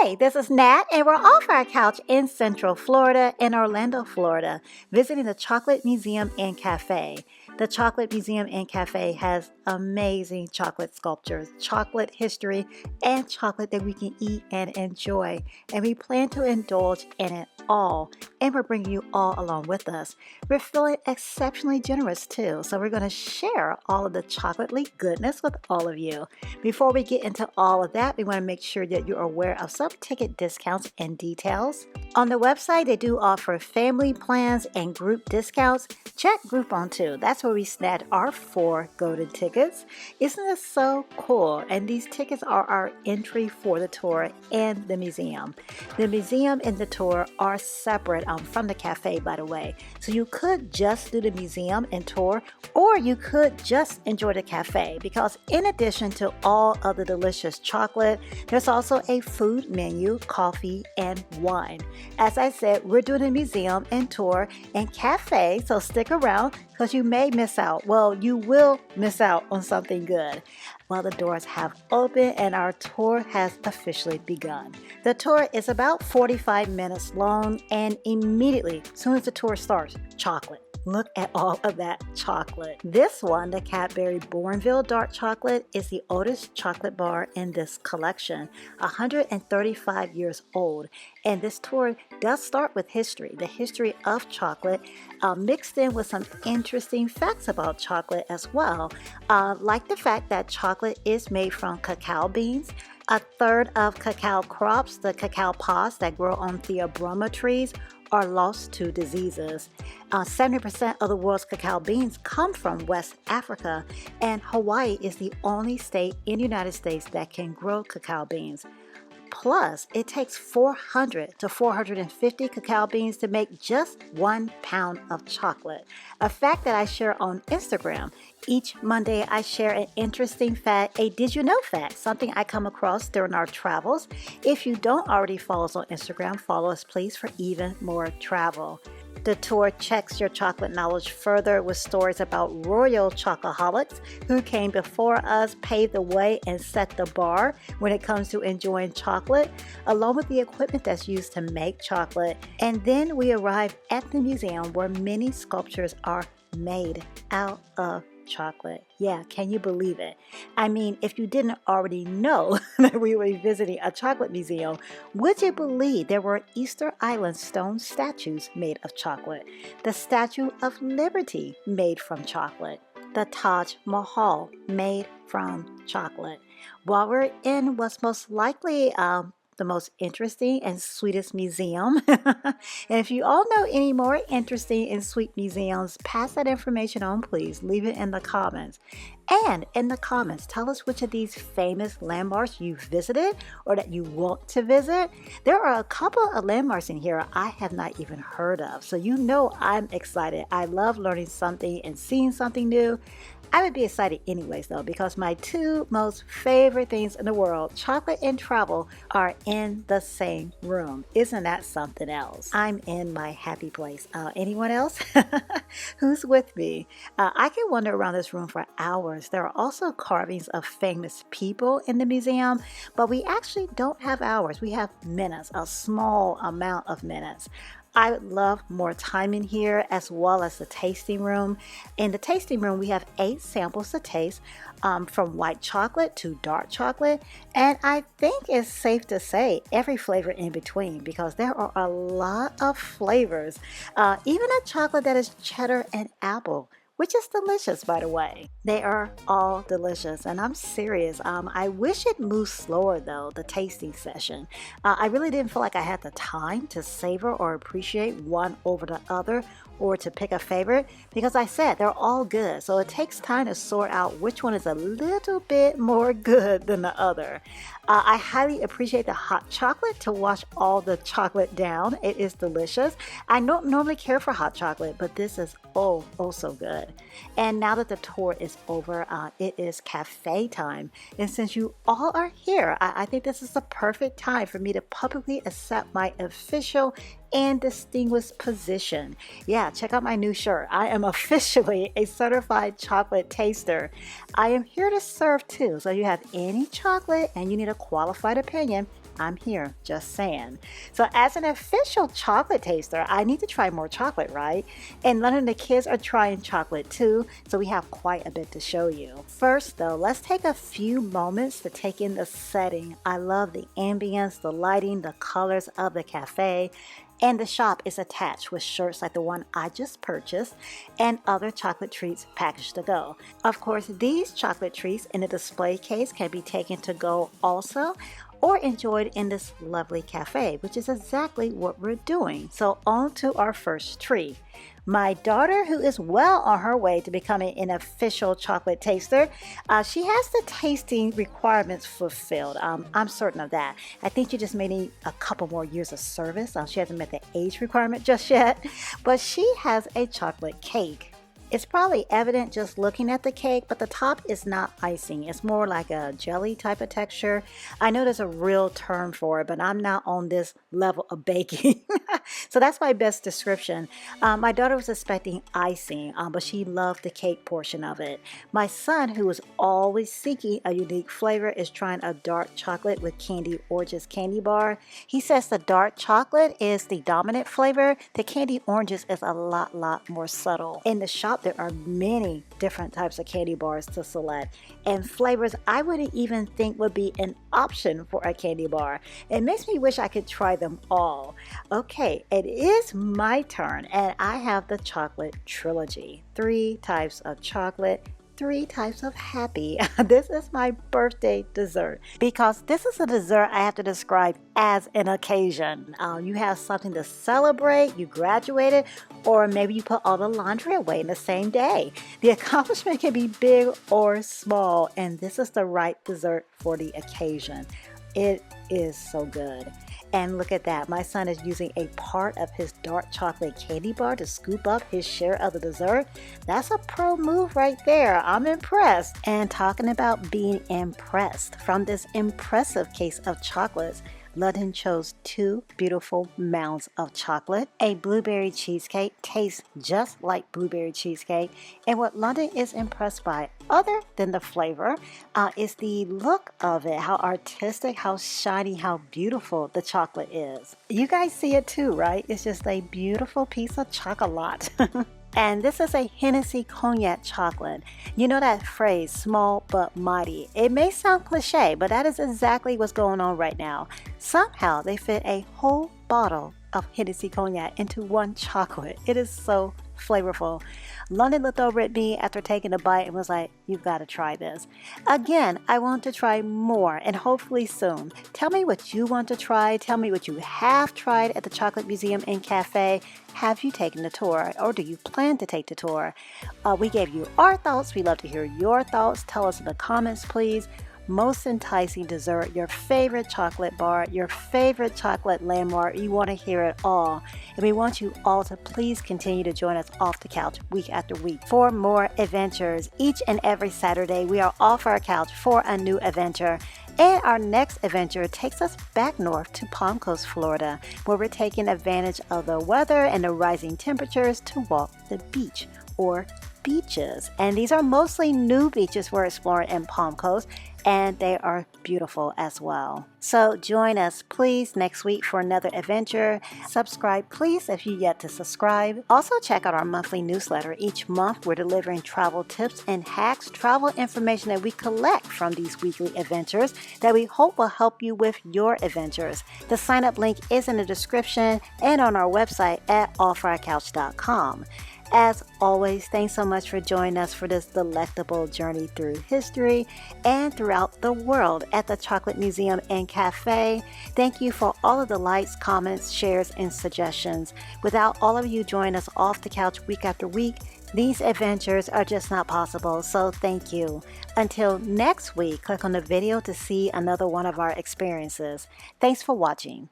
Hey, this is Nat, and we're off our couch in Central Florida, in Orlando, Florida, visiting the Chocolate Museum and Cafe. The Chocolate Museum and Cafe has amazing chocolate sculptures, chocolate history, and chocolate that we can eat and enjoy. And we plan to indulge in it all, and we're bringing you all along with us. We're feeling exceptionally generous too, so we're going to share all of the chocolatey goodness with all of you. Before we get into all of that, we want to make sure that you're aware of some ticket discounts and details. On the website, they do offer family plans and group discounts. Check Groupon too. That's where we snagged our 4 golden tickets. Isn't this so cool? And these tickets are our entry for the tour and the museum. The museum and the tour are separate from the cafe, by the way. So you could just do the museum and tour, or you could just enjoy the cafe, because in addition to all of the delicious chocolate, there's also a food menu, coffee, and wine. As I said, we're doing a museum and tour and cafe, so stick around because you may miss out. Well, you will miss out on something good. Well, the doors have opened and our tour has officially begun. The tour is about 45 minutes long, and immediately, as soon as the tour starts, chocolate. Look at all of that chocolate. This one, the Cadbury Bournville Dark Chocolate, is the oldest chocolate bar in this collection, 135 years old. And this tour does start with history, the history of chocolate, mixed in with some interesting facts about chocolate as well, like the fact that chocolate is made from cacao beans. A third of cacao crops, the cacao pods that grow on theobroma trees, are lost to diseases. 70% of the world's cacao beans come from West Africa, and Hawaii is the only state in the United States that can grow cacao beans. Plus, it takes 400 to 450 cacao beans to make just 1 pound of chocolate. A fact that I share on Instagram. Each Monday, I share an interesting fact, a did you know fact, something I come across during our travels. If you don't already follow us on Instagram, follow us please for even more travel. The tour checks your chocolate knowledge further with stories about royal chocoholics who came before us, paved the way, and set the bar when it comes to enjoying chocolate, along with the equipment that's used to make chocolate. And then we arrive at the museum where many sculptures are made out of chocolate. Yeah, can you believe it? I mean, if you didn't already know that we were visiting a chocolate museum, would you believe there were Easter Island stone statues made of chocolate? The Statue of Liberty made from chocolate. The Taj Mahal made from chocolate. While we're in what's most likely the most interesting and sweetest museum. And if you all know any more interesting and sweet museums, pass that information on, please. Leave it in the comments. And in the comments, tell us which of these famous landmarks you've visited or that you want to visit. There are a couple of landmarks in here I have not even heard of, so you know I'm excited. I love learning something and seeing something new. I would be excited anyways though, because my 2 most favorite things in the world, chocolate and travel, are in the same room. Isn't that something else? I'm in my happy place. Anyone else? Who's with me? I can wander around this room for hours. There are also carvings of famous people in the museum, but we actually don't have hours. We have minutes, a small amount of minutes. I would love more time in here, as well as the tasting room. In the tasting room, we have 8 samples to taste, from white chocolate to dark chocolate. And I think it's safe to say every flavor in between, because there are a lot of flavors. Even a chocolate that is cheddar and apple, which is delicious, by the way. They are all delicious, and I'm serious. I wish it moved slower, though, the tasting session. I really didn't feel like I had the time to savor or appreciate one over the other, or to pick a favorite, because I said they're all good, so it takes time to sort out which one is a little bit more good than the other. I highly appreciate the hot chocolate to wash all the chocolate down. It is delicious. I don't normally care for hot chocolate, but this is oh so good. And now that the tour is over, it is cafe time. And since you all are here, I think this is the perfect time for me to publicly accept my official and distinguished position. Yeah, check out my new shirt. I am officially a certified chocolate taster. I am here to serve too, so if you have any chocolate and you need a qualified opinion, I'm here, just saying. So as an official chocolate taster, I need to try more chocolate, right? And none of the kids are trying chocolate too, so we have quite a bit to show you. First though, let's take a few moments to take in the setting. I love the ambience, the lighting, the colors of the cafe. And the shop is attached with shirts like the one I just purchased and other chocolate treats packaged to go. Of course, these chocolate treats in a display case can be taken to go also or enjoyed in this lovely cafe, which is exactly what we're doing. So on to our first treat. My daughter, who is well on her way to becoming an official chocolate taster, she has the tasting requirements fulfilled. I'm certain of that. I think she just may need a couple more years of service. She hasn't met the age requirement just yet, but she has a chocolate cake. It's probably evident just looking at the cake, but the top is not icing. It's more like a jelly type of texture. I know there's a real term for it, but I'm not on this level of baking. So that's my best description. My daughter was expecting icing, but she loved the cake portion of it. My son, who is always seeking a unique flavor, is trying a dark chocolate with candy oranges candy bar. He says the dark chocolate is the dominant flavor. The candy oranges is a lot more subtle. In the shop, there are many different types of candy bars to select and flavors I wouldn't even think would be an option for a candy bar. It makes me wish I could try them all. Okay, it is my turn and I have the chocolate trilogy. 3 types of chocolate, 3 types of happy. This is my birthday dessert because this is a dessert I have to describe as an occasion. You have something to celebrate, you graduated, or maybe you put all the laundry away in the same day. The accomplishment can be big or small, and this is the right dessert for the occasion. It is so good. And look at that, my son is using a part of his dark chocolate candy bar to scoop up his share of the dessert. That's a pro move right there. I'm impressed. And talking about being impressed, from this impressive case of chocolates, London chose 2 beautiful mounds of chocolate. A blueberry cheesecake tastes just like blueberry cheesecake. And what London is impressed by, other than the flavor, is the look of it. How artistic, how shiny, how beautiful the chocolate is. You guys see it too, right? It's just a beautiful piece of chocolate. And this is a Hennessy Cognac chocolate. You know that phrase, small but mighty. It may sound cliche, but that is exactly what's going on right now. Somehow they fit a whole bottle of Hennessy Cognac into one chocolate. It is so flavorful. London looked over at me after taking a bite and was like, "You've got to try this." Again, I want to try more and hopefully soon. Tell me what you want to try. Tell me what you have tried at the Chocolate Museum and Cafe. Have you taken the tour, or do you plan to take the tour? We gave you our thoughts. We'd love to hear your thoughts. Tell us in the comments, please. Most enticing dessert, your favorite chocolate bar, your favorite chocolate landmark. You want to hear it all. And we want you all to please continue to join us off the couch week after week for more adventures. Each and every Saturday, we are off our couch for a new adventure. And our next adventure takes us back north to Palm Coast, Florida, where we're taking advantage of the weather and the rising temperatures to walk the beach or beaches. And these are mostly new beaches we're exploring in Palm Coast, and they are beautiful as well. So join us please next week for another adventure. Subscribe please if you yet to subscribe. Also check out our monthly newsletter. Each month we're delivering travel tips and hacks, travel information that we collect from these weekly adventures that we hope will help you with your adventures. The sign up link is in the description and on our website at offourcouch.com. As always, thanks so much for joining us for this delectable journey through history and throughout the world at the Chocolate Museum and Cafe. Thank you for all of the likes, comments, shares, and suggestions. Without all of you joining us off the couch week after week, these adventures are just not possible, so thank you. Until next week, click on the video to see another one of our experiences. Thanks for watching.